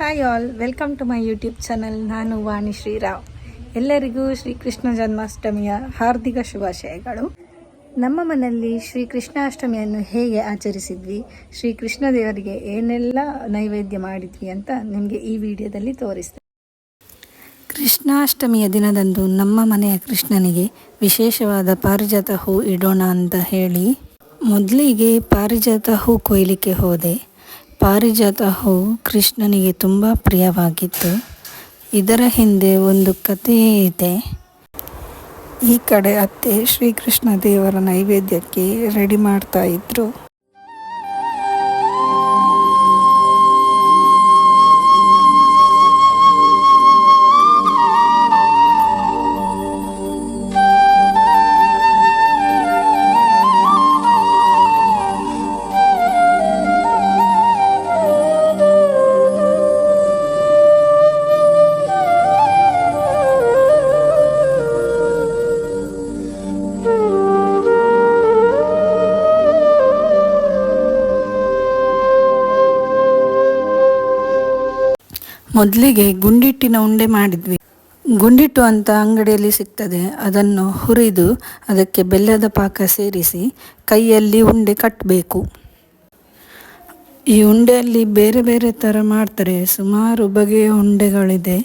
Hi all, welcome to my YouTube channel. ನಾನು ವಾಣಿ ಶ್ರೀರಾವ್. ಎಲ್ಲರಿಗೂ ಶ್ರೀಕೃಷ್ಣ ಜನ್ಮಾಷ್ಟಮಿಯ ಹಾರ್ದಿಕ ಶುಭಾಶಯಗಳು. ನಮ್ಮ ಮನೆಯಲ್ಲಿ ಶ್ರೀಕೃಷ್ಣಾಷ್ಟಮಿಯನ್ನು ಹೇಗೆ ಆಚರಿಸಿದ್ವಿ, ಶ್ರೀಕೃಷ್ಣ ದೇವರಿಗೆ ಏನೆಲ್ಲ ನೈವೇದ್ಯ ಮಾಡಿದ್ವಿ ಅಂತ ನಿಮಗೆ ಈ ವಿಡಿಯೋದಲ್ಲಿ ತೋರಿಸ್ತೇನೆ. ಕೃಷ್ಣಾಷ್ಟಮಿಯ ದಿನದಂದು ನಮ್ಮ ಮನೆಯ ಕೃಷ್ಣನಿಗೆ ವಿಶೇಷವಾದ ಪಾರಿಜಾತ ಹೂ ಇಡೋಣ ಅಂತ ಹೇಳಿ ಮೊದಲಿಗೆ ಪಾರಿಜಾತ ಹೂ ಕೊಯ್ಲಿಕ್ಕೆ ಹೋದೆ. ಪಾರಿಜಾತ ಹೂ ಕೃಷ್ಣನಿಗೆ ತುಂಬ ಪ್ರಿಯವಾಗಿತ್ತು. ಇದರ ಹಿಂದೆ ಒಂದು ಕಥೆಯೇ ಇದೆ. ಈ ಕಡೆ ಅತ್ತೆ ಶ್ರೀಕೃಷ್ಣ ದೇವರ ನೈವೇದ್ಯಕ್ಕೆ ರೆಡಿ ಮಾಡ್ತಾ ಇದ್ರು. ಮೊದಲಿಗೆ ಗುಂಡಿಟ್ಟಿನ ಉಂಡೆ ಮಾಡಿದ್ವಿ. ಗುಂಡಿಟ್ಟು ಅಂತ ಅಂಗಡಿಯಲ್ಲಿ ಸಿಗ್ತದೆ. ಅದನ್ನು ಹುರಿದು ಅದಕ್ಕೆ ಬೆಲ್ಲದ ಪಾಕ ಸೇರಿಸಿ ಕೈಯಲ್ಲಿ ಉಂಡೆ ಕಟ್ಟಬೇಕು. ಈ ಉಂಡೆಯಲ್ಲಿ ಬೇರೆ ಬೇರೆ ಥರ ಮಾಡ್ತಾರೆ. ಸುಮಾರು ಬಗೆಯ ಉಂಡೆಗಳಿದೆ.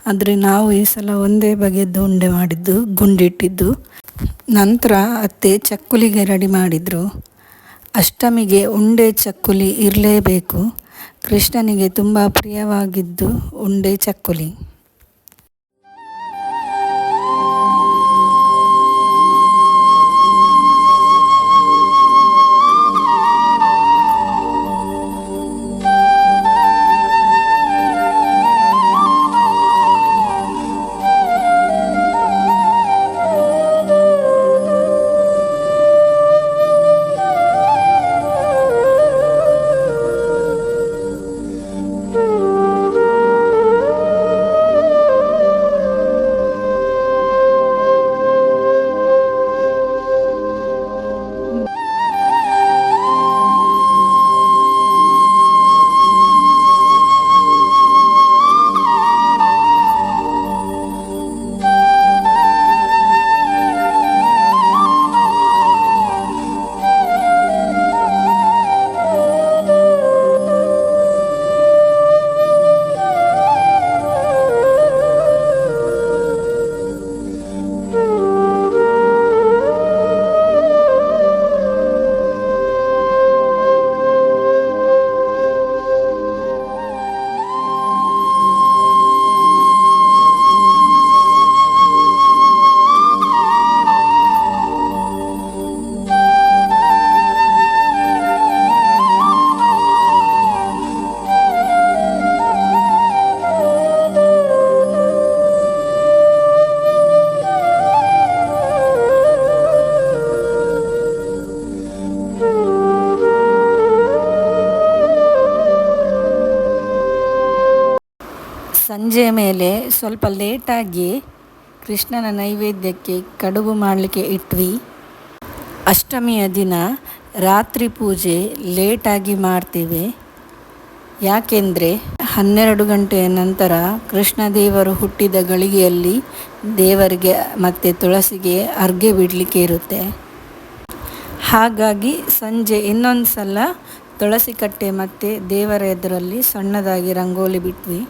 ಆದರೆ ನಾವು ಈ ಸಲ ಒಂದೇ ಬಗೆಯದ್ದು ಉಂಡೆ ಮಾಡಿದ್ದು, ಗುಂಡಿಟ್ಟಿದ್ದು. ನಂತರ ಅತ್ತೆ ಚಕ್ಕುಲಿಗೆ ರೆಡಿ ಮಾಡಿದರು. ಅಷ್ಟಮಿಗೆ ಉಂಡೆ ಚಕ್ಕುಲಿ ಇರಲೇಬೇಕು. ಕೃಷ್ಣನಿಗೆ ತುಂಬ ಪ್ರಿಯವಾಗಿದ್ದು ಉಂಡೆ ಚಕ್ಕುಲಿ. ಸಂಜೆ ಮೇಲೆ ಸ್ವಲ್ಪ ಲೇಟಾಗಿ ಕೃಷ್ಣನ ನೈವೇದ್ಯಕ್ಕೆ ಕಡುಬು ಮಾಡಲಿಕ್ಕೆ ಇಟ್ವಿ. ಅಷ್ಟಮಿಯ ದಿನ ರಾತ್ರಿ ಪೂಜೆ ಲೇಟಾಗಿ ಮಾಡ್ತೀವಿ. ಯಾಕೆಂದರೆ 12 ಗಂಟೆಯ ನಂತರ ಕೃಷ್ಣ ದೇವರು ಹುಟ್ಟಿದ ಗಳಿಗೆಯಲ್ಲಿ ದೇವರಿಗೆ ಮತ್ತು ತುಳಸಿಗೆ ಅರ್ಘ್ಯ ಬಿಡಲಿಕ್ಕೆ ಇರುತ್ತೆ. ಹಾಗಾಗಿ ಸಂಜೆ ಇನ್ನೊಂದು ಸಲ ತುಳಸಿ ಕಟ್ಟೆ ಮತ್ತು ದೇವರ ಎದುರಲ್ಲಿ ಸಣ್ಣದಾಗಿ ರಂಗೋಲಿ ಬಿಟ್ವಿ.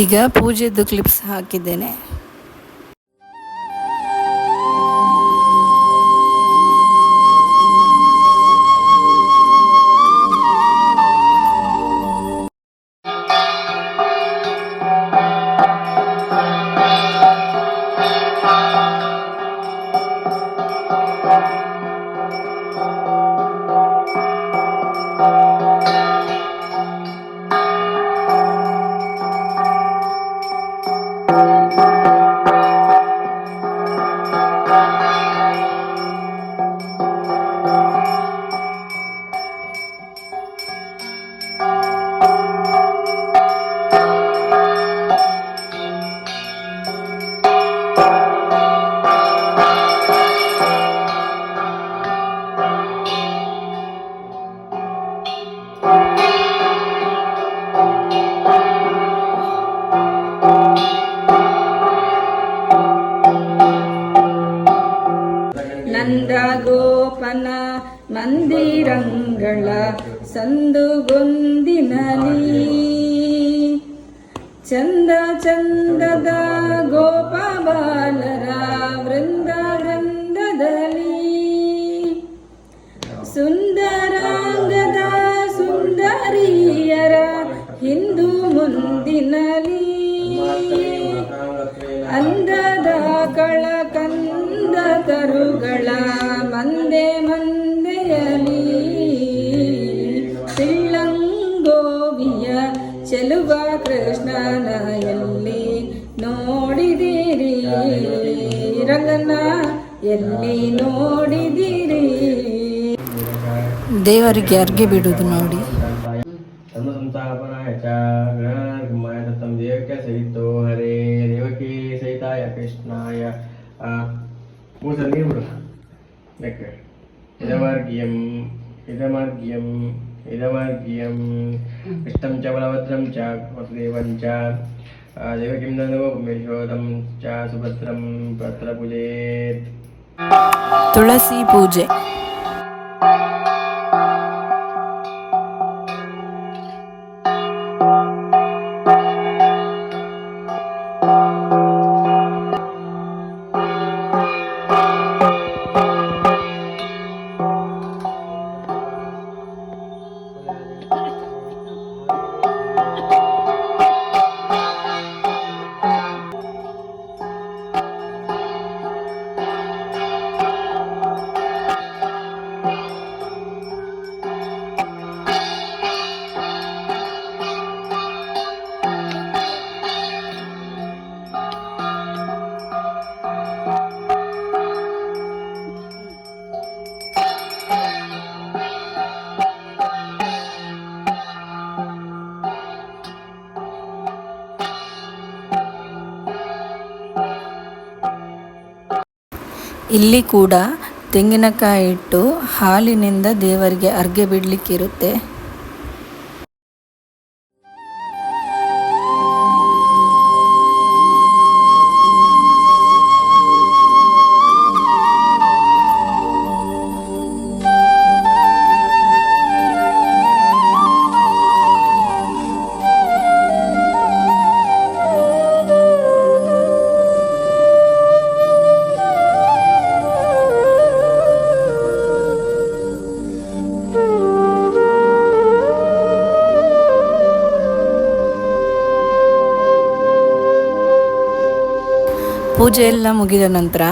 ಈಗ ಪೂಜೆದು ಕ್ಲಿಪ್ಸ್ ಹಾಕಿದ್ದೇನೆ. ರಂಗಳ ಸಂದುಗೊಂದಿನಲಿ ಚಂದ ಚಂದದ ಗೋಪ ಬಾಲರ ವೃಂದ ವೃಂದದಲ್ಲಿ ಸುಂದರಾಂಗದ ಸುಂದರಿಯರ ಹಿಂದು ಮುಂದಿನಲಿ ಅಂದದ ಕಳ ಕಂದ ಕರುಗಳ ಮಂದೆ ಮಂದೆಯಲಿ ಸಿಳ್ಳಂಗೋವಿಯ ಚೆಲುವ ಕೃಷ್ಣನ ಎಲ್ಲಿ ನೋಡಿದಿರಿ ರಂಗನ ಎಲ್ಲಿ ನೋಡಿದಿರಿ. ದೇವರಿಗೆ ಅರ್ಘ್ಯ ಬಿಡುವುದು ನೋಡಿ. ಸಂಸ್ಥಾಪನಾಯ ಚ ಗಣನಾರ್ಗಮಾಯ ತತ್ತಂ ದೇವಕ್ಯ ಸಹಿತೋ ಹರೇ ದೇವಕಿ ಸಹಿತಾಯ ಕೃಷ್ಣಾಯ ಮೂರು ನೀರು ಬಿಡು ಲೆಕ್ಕ ಇದಮರ್ಘ್ಯಂ ಇದಮರ್ಘ್ಯಂ ಇದಮರ್ಘ್ಯಂ ಇಷ್ಟಂ ಚ ಬಲಭದ್ರಂ ಚ ವಸುದೇವಂ ಚ ದೇವಕಿಂ ನಂದಗೋಪಮೇಶೋದಂ ಚ ಸುಭದ್ರಂ ಪತ್ರ ಪೂಜೇತ್. ತುಳಸಿ ಪೂಜೆ. ಇಲ್ಲಿ ಕೂಡ ತೆಂಗಿನಕಾಯಿ ಇಟ್ಟು ಹಾಲಿನಿಂದ ದೇವರಿಗೆ ಅರ್ಘ್ಯ ಬಿಡಲಿಕ್ಕಿರುತ್ತೆ. ಪೂಜೆ ಎಲ್ಲ ಮುಗಿದ ನಂತರ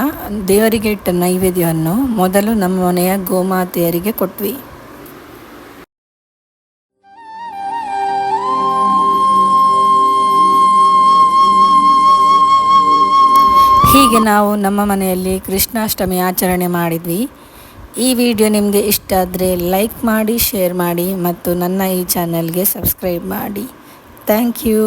ದೇವರಿಗೆ ಇಟ್ಟ ನೈವೇದ್ಯವನ್ನು ಮೊದಲು ನಮ್ಮ ಮನೆಯ ಗೋಮಾತೆಯರಿಗೆ ಕೊಟ್ವಿ. ಹೀಗೆ ನಾವು ನಮ್ಮ ಮನೆಯಲ್ಲಿ ಕೃಷ್ಣಾಷ್ಟಮಿ ಆಚರಣೆ ಮಾಡಿದ್ವಿ. ಈ ವಿಡಿಯೋ ನಿಮಗೆ ಇಷ್ಟ ಆದರೆ ಲೈಕ್ ಮಾಡಿ, ಶೇರ್ ಮಾಡಿ ಮತ್ತು ನನ್ನ ಈ ಚಾನಲ್ಗೆ ಸಬ್ಸ್ಕ್ರೈಬ್ ಮಾಡಿ. Thank you.